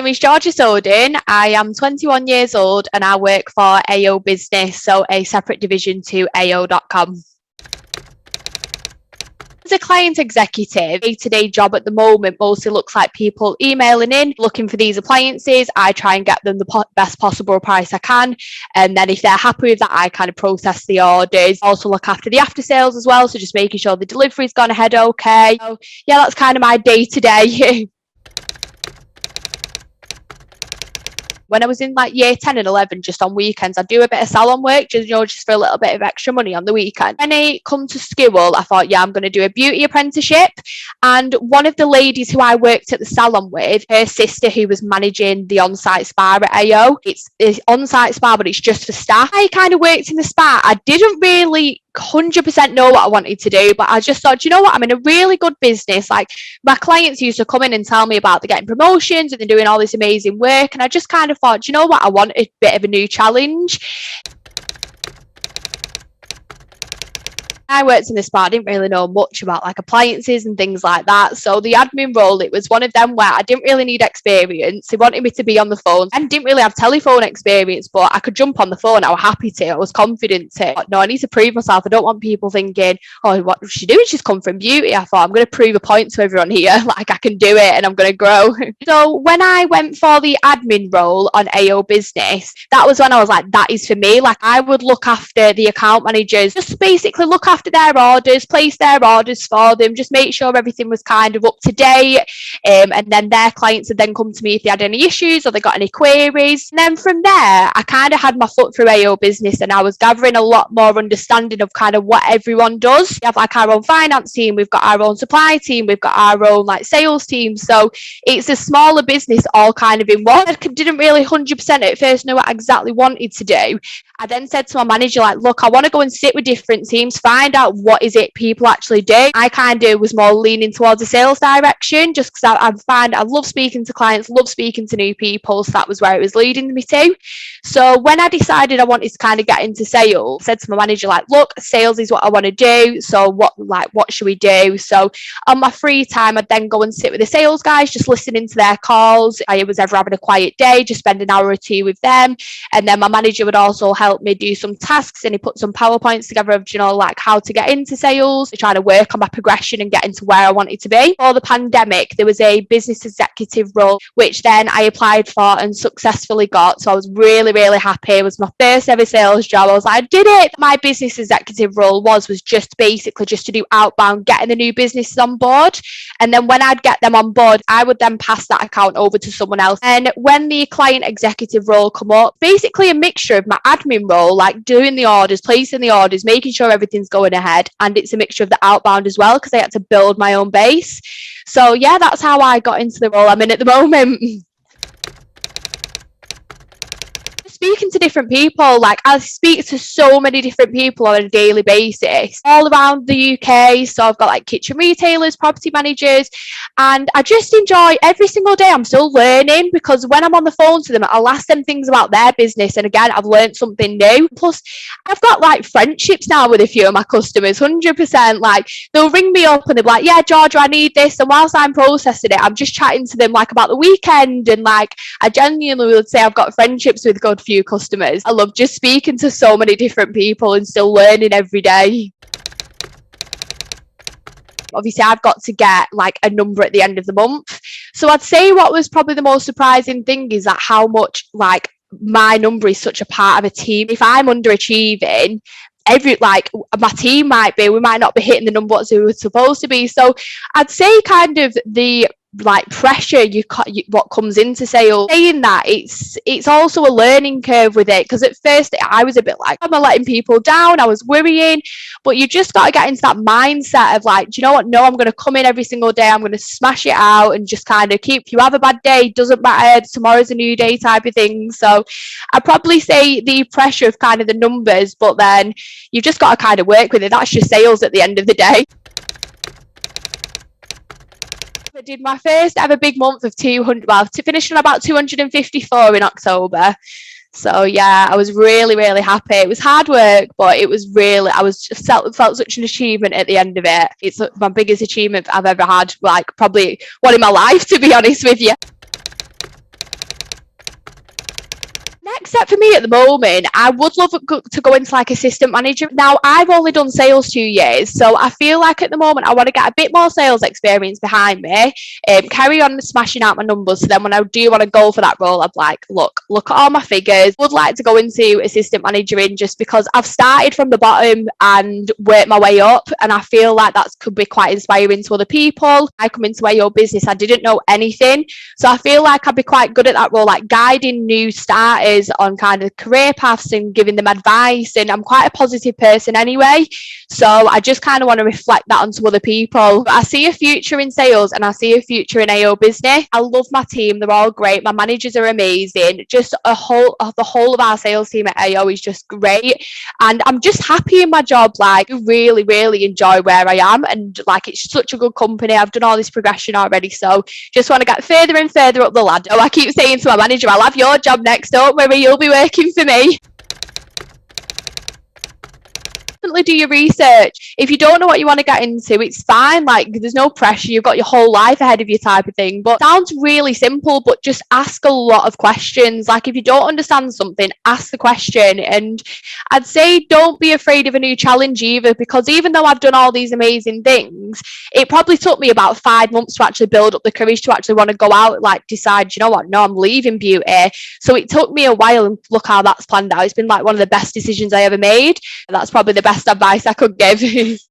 name is Georgia Soden. I am 21 years old and I work for AO Business, so a separate division to AO.com. As a client executive, day-to-day job at the moment mostly looks like people emailing in, looking for these appliances. I try and get them the best possible price I can. And then if they're happy with that, I kind of process the orders. Also look after the after sales as well. So just making sure the delivery's gone ahead okay. So yeah, that's kind of my day-to-day. When I was in like year 10 and 11, just on weekends, I'd do a bit of salon work, just for a little bit of extra money on the weekend. When I come to school, I thought, yeah, I'm going to do a beauty apprenticeship. And one of the ladies who I worked at the salon with, her sister who was managing the on-site spa at AO, it's on-site spa, but it's just for staff. I kind of worked in the spa. I didn't really 100% know what I wanted to do, but I just thought, you know what, I'm in a really good business. Like, my clients used to come in and tell me about they're getting promotions and they're doing all this amazing work, and I just kind of thought, you know what, I want a bit of a new challenge. I worked in the spa, I didn't really know much about like appliances and things like that. So the admin role, it was one of them where I didn't really need experience. They wanted me to be on the phone and didn't really have telephone experience, but I could jump on the phone. I was happy to, I was confident to. But no, I need to prove myself. I don't want people thinking, oh, what was she doing? She's come from beauty. I thought, I'm going to prove a point to everyone here. Like, I can do it and I'm going to grow. So when I went for the admin role on AO Business, that was when I was like, that is for me. Like, I would look after the account managers, just basically look after their orders, place their orders for them, just make sure everything was kind of up to date, and then their clients would then come to me if they had any issues or they got any queries. And then from there, I kind of had my foot through AO Business and I was gathering a lot more understanding of kind of what everyone does. We have like our own finance team, we've got our own supply team, we've got our own like sales team, so it's a smaller business all kind of in one. I didn't really 100% at first know what I exactly wanted to do. I then said to my manager, like, look, I want to go and sit with different teams, find out what is it people actually do. I kind of was more leaning towards the sales direction, just because I love speaking to clients, love speaking to new people, so that was where it was leading me to. So when I decided I wanted to kind of get into sales, I said to my manager, like, look, sales is what I want to do, so what should we do? So on my free time, I'd then go and sit with the sales guys, just listening to their calls. I was ever having a quiet day, just spend an hour or two with them, and then my manager would also help me do some tasks, and he put some PowerPoints together of, you know, like how to get into sales, trying to work on my progression and get into where I wanted to be. Before the pandemic, there was a business executive role, which then I applied for and successfully got. So I was really, really happy. It was my first ever sales job. I was like, I did it. My business executive role was just basically just to do outbound, getting the new businesses on board. And then when I'd get them on board, I would then pass that account over to someone else. And when the client executive role come up, basically a mixture of my admin role, like doing the orders, placing the orders, making sure everything's going ahead, and it's a mixture of the outbound as well, because I had to build my own base. So yeah, that's how I got into the role I'm in at the moment. Speaking to different people, like I speak to so many different people on a daily basis all around the UK. So I've got like kitchen retailers, property managers, and I just enjoy every single day. I'm still learning, because when I'm on the phone to them, I'll ask them things about their business, and again, I've learned something new. Plus I've got like friendships now with a few of my customers, 100%. Like, they'll ring me up and they'll be like, yeah, Georgia, I need this, and whilst I'm processing it, I'm just chatting to them like about the weekend, and like I genuinely would say I've got friendships with good few customers. I love just speaking to so many different people and still learning every day. Obviously, I've got to get like a number at the end of the month. So I'd say what was probably the most surprising thing is that how much like my number is such a part of a team. If I'm underachieving, my team we might not be hitting the number what we were supposed to be. So I'd say kind of the like pressure what comes into sales. Saying that, it's also a learning curve with it, because at first I was a bit like, am I letting people down? I was worrying, but you just got to get into that mindset of like, do you know what, no, I'm going to come in every single day, I'm going to smash it out, and just kind of if you have a bad day, doesn't matter, tomorrow's a new day type of thing. So I'd probably say the pressure of kind of the numbers, but then you've just got to kind of work with it. That's just sales at the end of the day. I did my first ever big month of 200, to finish on about 254 in October. So yeah, I was really, really happy. It was hard work, but it was really, I was just felt such an achievement at the end of it. It's my biggest achievement I've ever had, like probably one in my life, to be honest with you. Next step for me at the moment, I would love to go into like assistant manager. Now, I've only done sales 2 years, so I feel like at the moment I want to get a bit more sales experience behind me, carry on smashing out my numbers. So then when I do want to go for that role, I'm like, look at all my figures. Would like to go into assistant managering just because I've started from the bottom and worked my way up, and I feel like that could be quite inspiring to other people. I come into your business, I didn't know anything, so I feel like I'd be quite good at that role, like guiding new starters on kind of career paths and giving them advice. And I'm quite a positive person anyway, so I just kind of want to reflect that onto other people. But I see a future in sales and I see a future in AO business. I love my team, they're all great, my managers are amazing, just the whole of our sales team at AO is just great, and I'm just happy in my job. Like, I really enjoy where I am, and like it's such a good company. I've done all this progression already, so just want to get further and further up the ladder. I keep saying to my manager, I'll have your job next, don't worry, you'll be working for me. Do your research. If you don't know what you want to get into, it's fine. Like, there's no pressure, you've got your whole life ahead of you type of thing. But it sounds really simple, but just ask a lot of questions. Like, if you don't understand something, ask the question. And I'd say don't be afraid of a new challenge either, because even though I've done all these amazing things, it probably took me about 5 months to actually build up the courage to actually want to go out, like decide, you know what, no, I'm leaving beauty. So it took me a while, and look how that's planned out. It's been like one of the best decisions I ever made. That's probably the best advice I could give.